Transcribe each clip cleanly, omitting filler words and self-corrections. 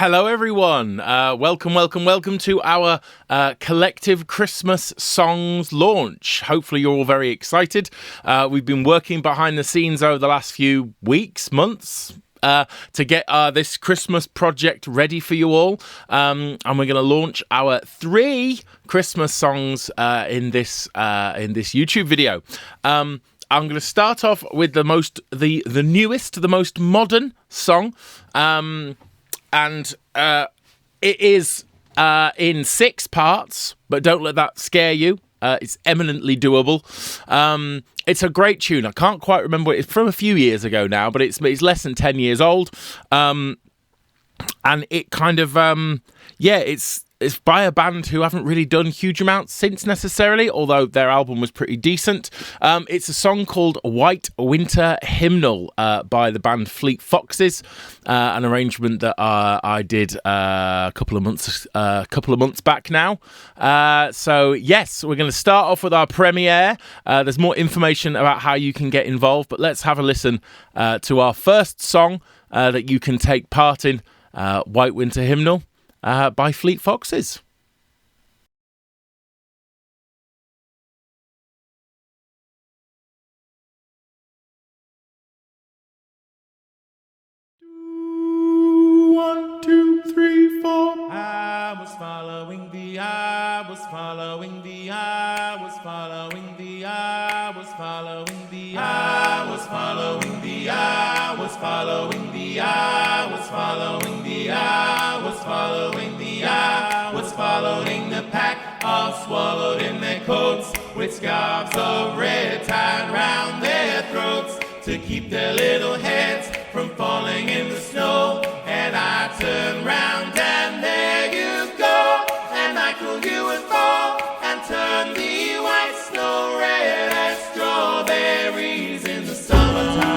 Hello, everyone. Welcome to our collective Christmas songs launch. Hopefully, you're all very excited. We've been working behind the scenes over the last few weeks, months, to get this Christmas project ready for you all. And we're going to launch our 3 Christmas songs in this YouTube video. I'm going to start off with the newest, the most modern song. And it is in 6 parts, but don't let that scare you. It's eminently doable. It's a great tune. I can't quite remember. It's from a few years ago now, but it's less than 10 years old. And it kind of, it's by a band who haven't really done huge amounts since necessarily, although their album was pretty decent. It's a song called White Winter Hymnal by the band Fleet Foxes, an arrangement that I did a couple of months back now. So yes, we're going to start off with our premiere. There's more information about how you can get involved, but let's have a listen to our first song that you can take part in, White Winter Hymnal. By Fleet Foxes. One, two, three, four. I was following the I was following the I was following the I was following the I was following the I was following the I was following the I was following the I was following the pack, all swallowed in their coats, with scarves of red tied round their throats to keep their little heads from falling in the snow. And I turned round and there you go, and Michael, you would fall and turn the white snow red as strawberries in the summertime.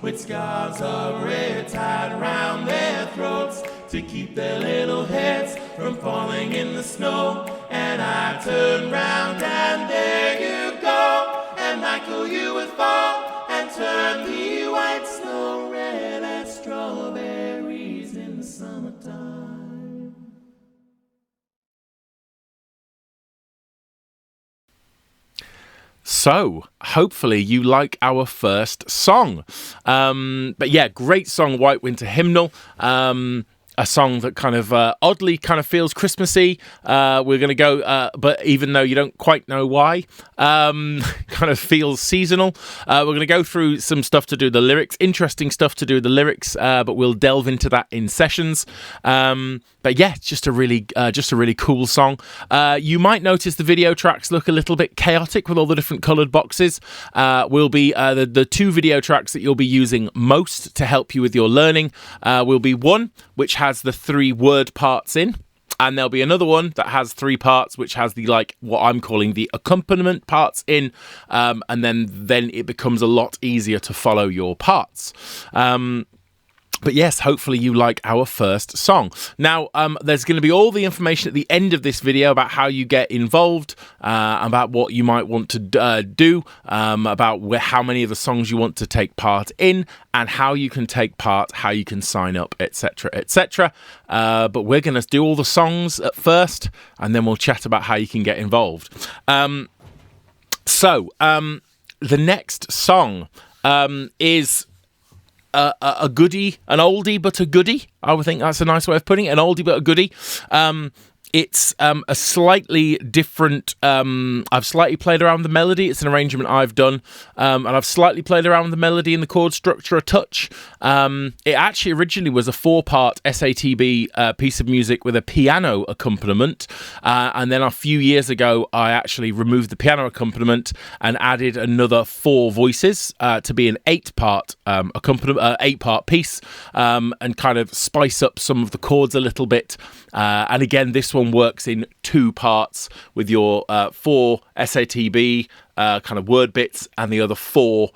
With scarves of red tied round their throats to keep their little heads from falling in the snow. And I turned round and there you go, and Michael, you would fall and turn the white snow red as strawberries in the summertime. So, hopefully you like our first song. But yeah, great song, White Winter Hymnal. A song that kind of oddly kind of feels Christmassy. We're going to go, but even though you don't quite know why, kind of feels seasonal. We're going to go through some stuff to do with the lyrics, interesting stuff to do with the lyrics, but we'll delve into that in sessions. But yeah, just a really cool song. You might notice the video tracks look a little bit chaotic with all the different coloured boxes. Will be the 2 video tracks that you'll be using most to help you with your learning. Will be one which has the 3 word parts in, and there'll be another one that has 3 parts, which has the what I'm calling the accompaniment parts in, and then it becomes a lot easier to follow your parts. But yes, hopefully you like our first song. Now, there's going to be all the information at the end of this video about how you get involved, about what you might want to do, about how many of the songs you want to take part in, and how you can take part, how you can sign up, etc., etc. But we're going to do all the songs at first, and then we'll chat about how you can get involved. So, the next song is a goodie, an oldie but a goodie. I would think that's a nice way of putting it. An oldie but a goodie. It's a slightly different. I've slightly played around with the melody. It's an arrangement I've done, and I've slightly played around with the melody and the chord structure a touch. It actually originally was a 4-part SATB piece of music with a piano accompaniment, and then a few years ago, I actually removed the piano accompaniment and added another 4 voices to be an 8-part accompaniment, 8-part piece, and kind of spice up some of the chords a little bit. And again, this one works in 2 parts with your 4 SATB kind of word bits, and the other 4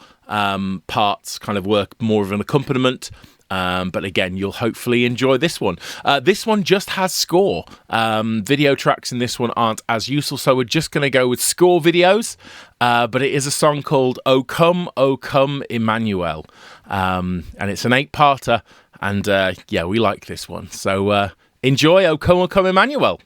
parts kind of work more of an accompaniment. But again, you'll hopefully enjoy this one. This one just has score. Video tracks in this one aren't as useful, so we're just going to go with score videos. But it is a song called O Come, Emmanuel. And it's an 8-parter. And yeah, we like this one. So enjoy O Come, Emmanuel.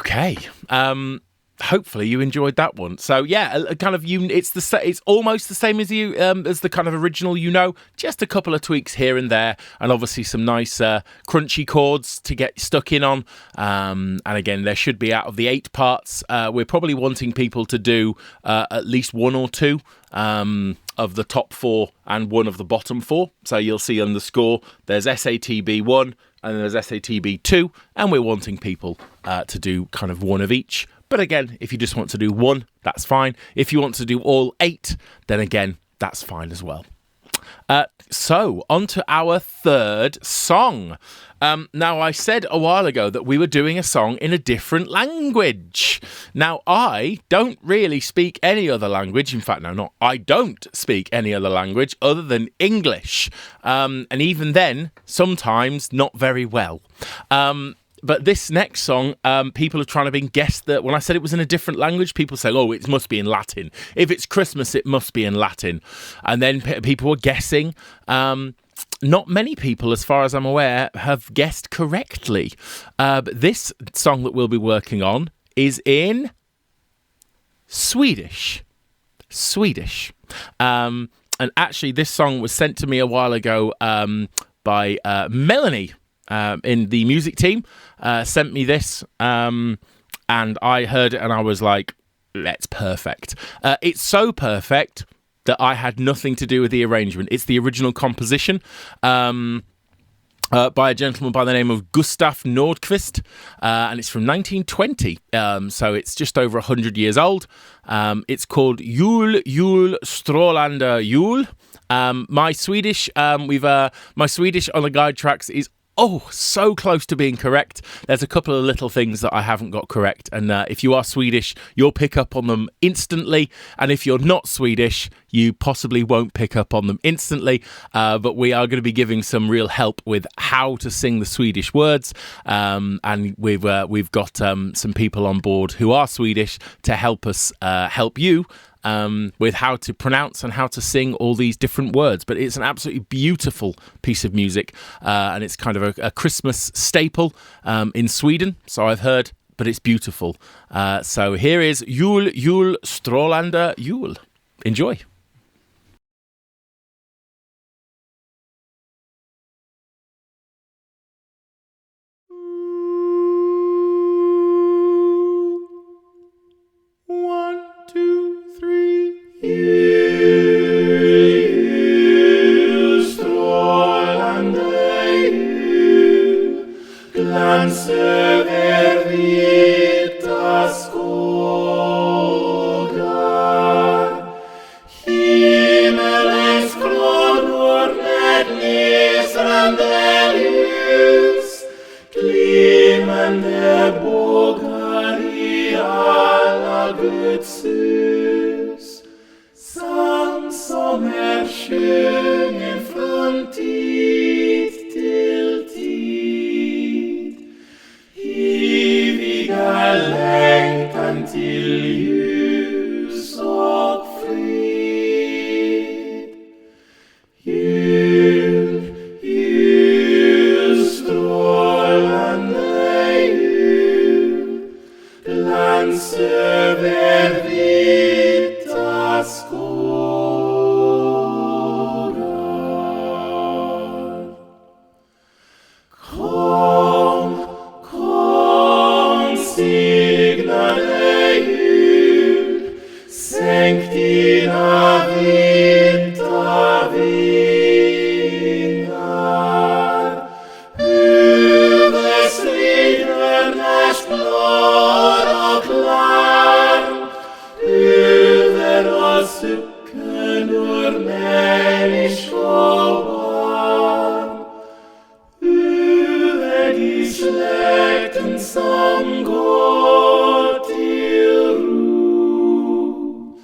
Okay. Hopefully you enjoyed that one. So yeah, kind of it's almost the same as as the kind of original, just a couple of tweaks here and there, and obviously some nice crunchy chords to get stuck in on. And again, there should be, out of the 8 parts, we're probably wanting people to do at least 1 or 2 of the top 4 and 1 of the bottom 4. So you'll see on the score there's SATB 1 and there's SATB 2, and we're wanting people to do kind of 1 of each. But again, if you just want to do 1, that's fine. If you want to do all 8, then again, that's fine as well. So, on to our 3rd song. Now, I said a while ago that we were doing a song in a different language. Now, I don't really speak any other language. In fact, I don't speak any other language other than English. And even then, sometimes not very well. But this next song, people are trying to guess that when I said it was in a different language, people say, oh, it must be in Latin. If it's Christmas, it must be in Latin. And then people were guessing. Not many people, as far as I'm aware, have guessed correctly. But this song that we'll be working on is in Swedish. And actually, this song was sent to me a while ago by Melanie. In the music team, sent me this, and I heard it and I was like, that's perfect. It's so perfect that I had nothing to do with the arrangement. It's the original composition by a gentleman by the name of Gustaf Nordqvist, and it's from 1920, so it's just over 100 years old. It's called Jul, Jul, Strålande Jul. My Swedish on the guide tracks is so close to being correct. There's a couple of little things that I haven't got correct, and if you are Swedish, you'll pick up on them instantly, and if you're not Swedish, you possibly won't pick up on them instantly, but we are going to be giving some real help with how to sing the Swedish words, and we've got some people on board who are Swedish to help us help you with how to pronounce and how to sing all these different words. But it's an absolutely beautiful piece of music, and it's kind of a Christmas staple in Sweden, so I've heard, but it's beautiful. So here is Jul, Jul, Strålande Jul. Enjoy. Glans över vita skogar, himmelens kronor med gnisrande ljus, glimmande bågar i alla Guds hus, sång som sjungen från tid till tid, eviga längtan till ljus och frid. Jul, jul, strålande jul, glans över vita skogar. Kom, signade jul, sänk dina vita vingar över stridernas blad och larm, över oss sucken ur människobarn, över de släkten som går till ro,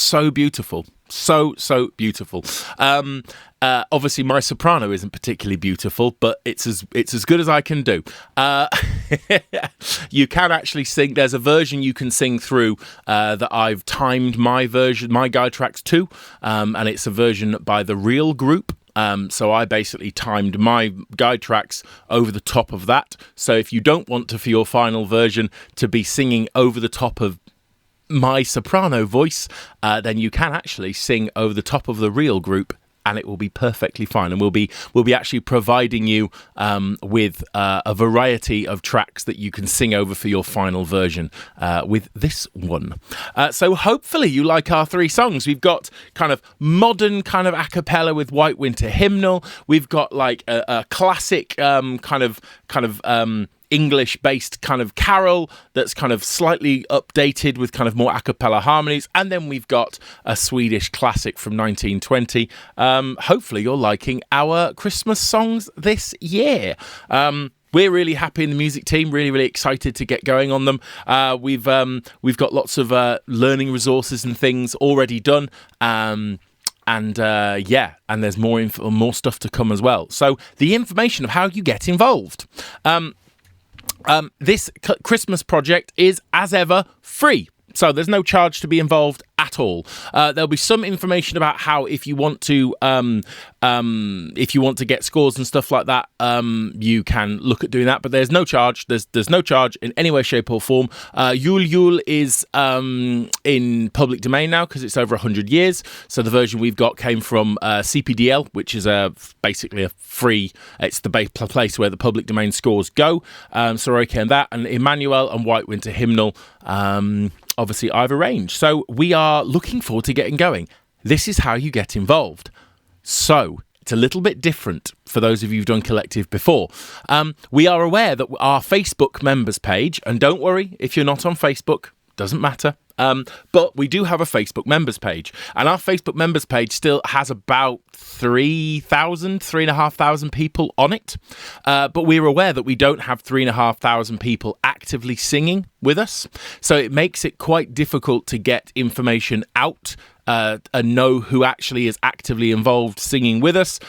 so beautiful. So beautiful. Obviously, my soprano isn't particularly beautiful, but it's as good as I can do. You can actually sing. There's a version you can sing through that I've timed my guide tracks to, and it's a version by the Real Group. So I basically timed my guide tracks over the top of that. So if you don't want for your final version to be singing over the top of my soprano voice, then you can actually sing over the top of the Real Group, and it will be perfectly fine. And we'll be actually providing you with a variety of tracks that you can sing over for your final version with this one. So hopefully you like our 3 songs. We've got kind of modern kind of a cappella with White Winter Hymnal. We've got like a classic kind of English-based kind of carol that's kind of slightly updated with kind of more a cappella harmonies, and then we've got a Swedish classic from 1920. Hopefully you're liking our Christmas songs this year. We're really happy in the music team, really excited to get going on them. We've got lots of learning resources and things already done. And there's more stuff to come as well. So the information of how you get involved. This Christmas project is, as ever, free. So there's no charge to be involved at all. There'll be some information about how if you want to get scores and stuff like that, you can look at doing that. But there's no charge. There's no charge in any way, shape, or form. Yule Yule is in public domain now because it's over 100 years. So the version we've got came from CPDL, which is basically a free. It's the place where the public domain scores go. So we're okay on that. And Emmanuel and White Winter Hymnal. Obviously, I've arranged. So we are looking forward to getting going. This is how you get involved. So it's a little bit different for those of you who've done Collective before. We are aware that our Facebook members page, and don't worry if you're not on Facebook, doesn't matter. But we do have a Facebook members page, and our Facebook members page still has about 3,500 people on it. But we're aware that we don't have 3,500 people actively singing with us. So it makes it quite difficult to get information out and know who actually is actively involved singing with us,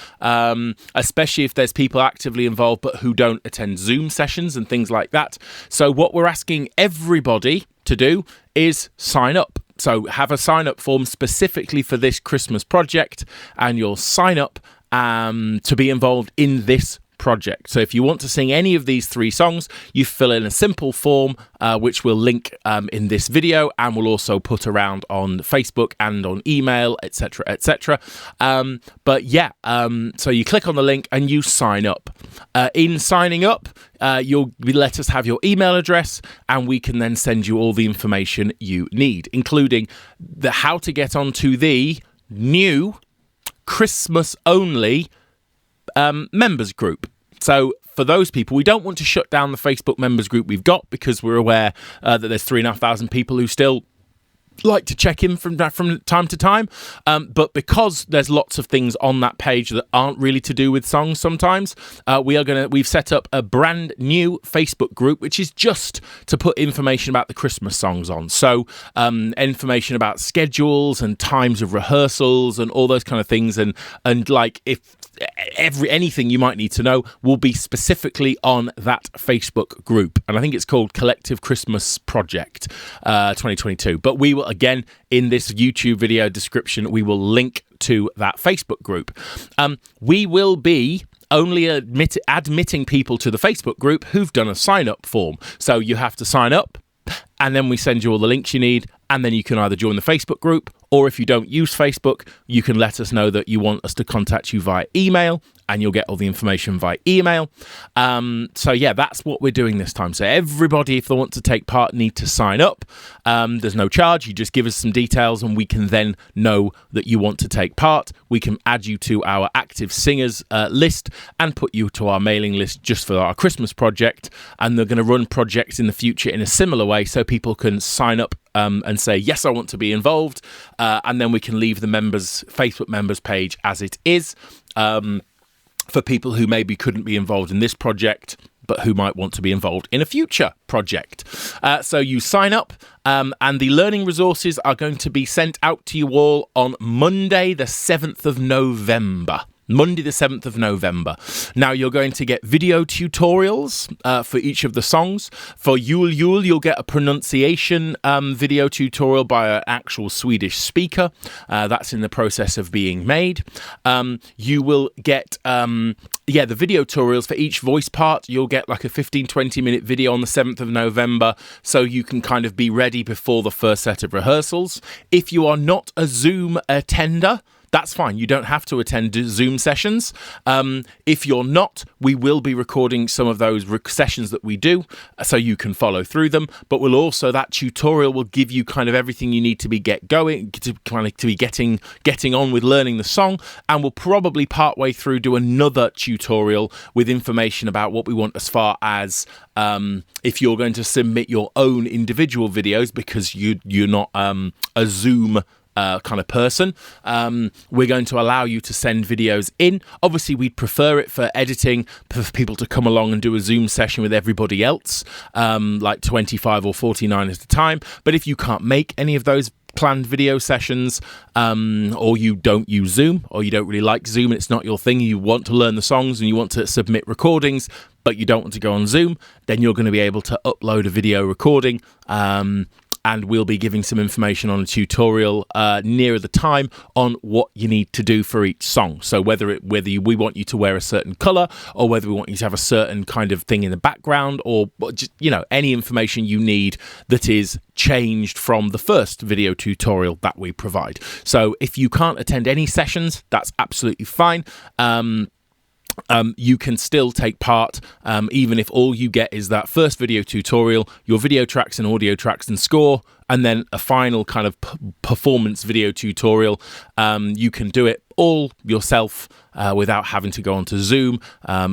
especially if there's people actively involved but who don't attend Zoom sessions and things like that. So what we're asking everybody to do is sign up. So have a sign up form specifically for this Christmas project, and you'll sign up to be involved in this project. So if you want to sing any of these 3 songs, you fill in a simple form which we'll link in this video, and we'll also put around on Facebook and on email, etc. So you click on the link and you sign up. In signing up, you'll let us have your email address, and we can then send you all the information you need, including how to get onto the new Christmas only members group. So for those people, we don't want to shut down the Facebook members group we've got, because we're aware that there's 3,500 people who still like to check in from time to time, but because there's lots of things on that page that aren't really to do with songs sometimes, we've set up a brand new Facebook group which is just to put information about the Christmas songs on. So information about schedules and times of rehearsals and all those kind of things, and like if anything you might need to know will be specifically on that Facebook group, and I think it's called Collective Christmas Project 2022. But we will, again, in this YouTube video description, we will link to that Facebook group. We will be only admitting people to the Facebook group who've done a sign-up form. So you have to sign up, and then we send you all the links you need, and then you can either join the Facebook group, or if you don't use Facebook, you can let us know that you want us to contact you via email, and you'll get all the information via email. So yeah, that's what we're doing this time. So everybody, if they want to take part, need to sign up. There's no charge. You just give us some details, and we can then know that you want to take part. We can add you to our active singers list and put you to our mailing list just for our Christmas project. And they're going to run projects in the future in a similar way, so people can sign up and say, yes, I want to be involved. And then we can leave the Facebook members page as it is. For people who maybe couldn't be involved in this project, but who might want to be involved in a future project. So you sign up, and the learning resources are going to be sent out to you all on Monday, the 7th of November. Monday the 7th of November. Now you're going to get video tutorials for each of the songs. For Yule Yule, you'll get a pronunciation video tutorial by an actual Swedish speaker. That's in the process of being made. You will get the video tutorials for each voice part. You'll get like a 15-20 minute video on the 7th of November, so you can kind of be ready before the first set of rehearsals. If you are not a Zoom attender, that's fine. You don't have to attend Zoom sessions. If you're not, we will be recording some of those sessions that we do, so you can follow through them. But that tutorial will give you kind of everything you need to be getting on with learning the song. And we'll probably partway through do another tutorial with information about what we want as far as if you're going to submit your own individual videos, because you're not a Zoom kind of person. We're going to allow you to send videos in. Obviously, we'd prefer it for editing, for people to come along and do a Zoom session with everybody else, like 25 or 49 at a time. But if you can't make any of those planned video sessions, or you don't use Zoom, or you don't really like Zoom and it's not your thing, you want to learn the songs and you want to submit recordings, but you don't want to go on Zoom, then you're going to be able to upload a video recording, and we'll be giving some information on a tutorial nearer the time on what you need to do for each song. So whether we want you to wear a certain colour, or whether we want you to have a certain kind of thing in the background, or just, any information you need that is changed from the first video tutorial that we provide. So if you can't attend any sessions, that's absolutely fine. You can still take part, even if all you get is that first video tutorial, your video tracks and audio tracks and score, and then a final kind of performance video tutorial. You can do it all yourself without having to go onto Zoom,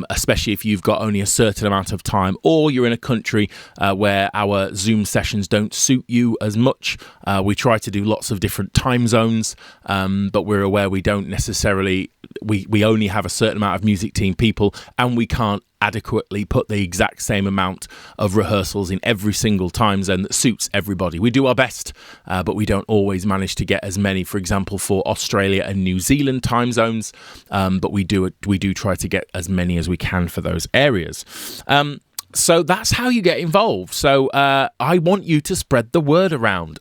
especially if you've got only a certain amount of time, or you're in a country where our Zoom sessions don't suit you as much. We try to do lots of different time zones, but we're aware we don't necessarily, we only have a certain amount of music team people, and we can't adequately put the exact same amount of rehearsals in every single time zone that suits everybody. We do our best, but we don't always manage to get as many, for example, for Australia and New Zealand time zones, but we do try to get as many as we can for those areas. So that's how you get involved. So I want you to spread the word around.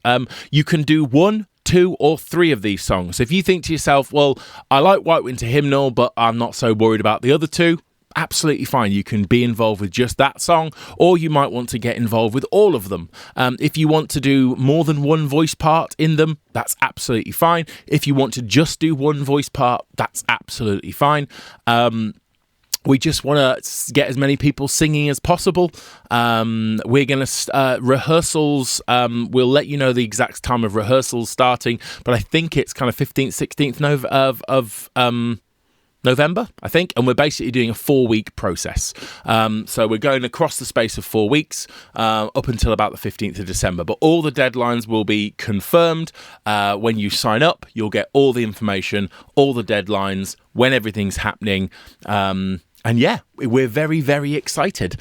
You can do 1, 2 or 3 of these songs. If you think to yourself, well, I like White Winter Hymnal, but I'm not so worried about the other 2, absolutely fine. You can be involved with just that song, or you might want to get involved with all of them. If you want to do more than one voice part in them, that's absolutely fine. If you want to just do one voice part, that's absolutely fine. We just want to get as many people singing as possible. We're going to rehearsals. We'll let you know the exact time of rehearsals starting, but I think it's kind of 15th, 16th of November, I think, and we're basically doing a 4-week process. So we're going across the space of 4 weeks up until about the 15th of December. But all the deadlines will be confirmed. When you sign up, you'll get all the information, all the deadlines, when everything's happening. And yeah, we're very, very excited.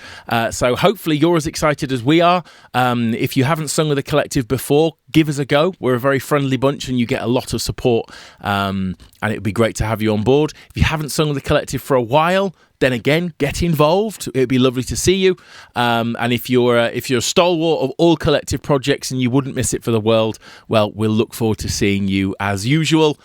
So hopefully you're as excited as we are. If you haven't sung with the collective before, give us a go. We're a very friendly bunch and you get a lot of support. And it would be great to have you on board. If you haven't sung with the collective for a while, then again, get involved. It'd be lovely to see you. And if you're a stalwart of all collective projects and you wouldn't miss it for the world, well, we'll look forward to seeing you as usual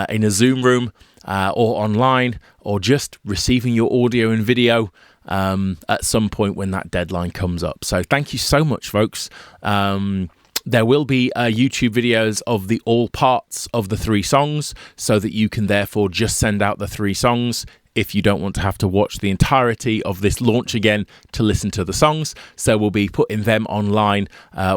in a Zoom room. Or online, or just receiving your audio and video at some point when that deadline comes up. So thank you so much, folks. There will be YouTube videos of all parts of the 3 songs, so that you can therefore just send out the 3 songs if you don't want to have to watch the entirety of this launch again to listen to the songs. So we'll be putting them online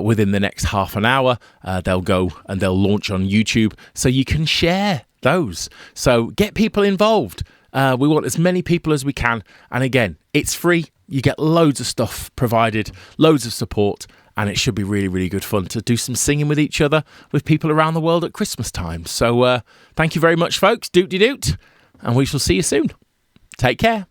within the next half an hour. They'll go and they'll launch on YouTube, so you can share those. So get people involved. We want as many people as we can. And again, it's free. You get loads of stuff provided, loads of support, and it should be really, really good fun to do some singing with each other with people around the world at Christmas time. So thank you very much, folks. Doot-de-doot. And we shall see you soon. Take care.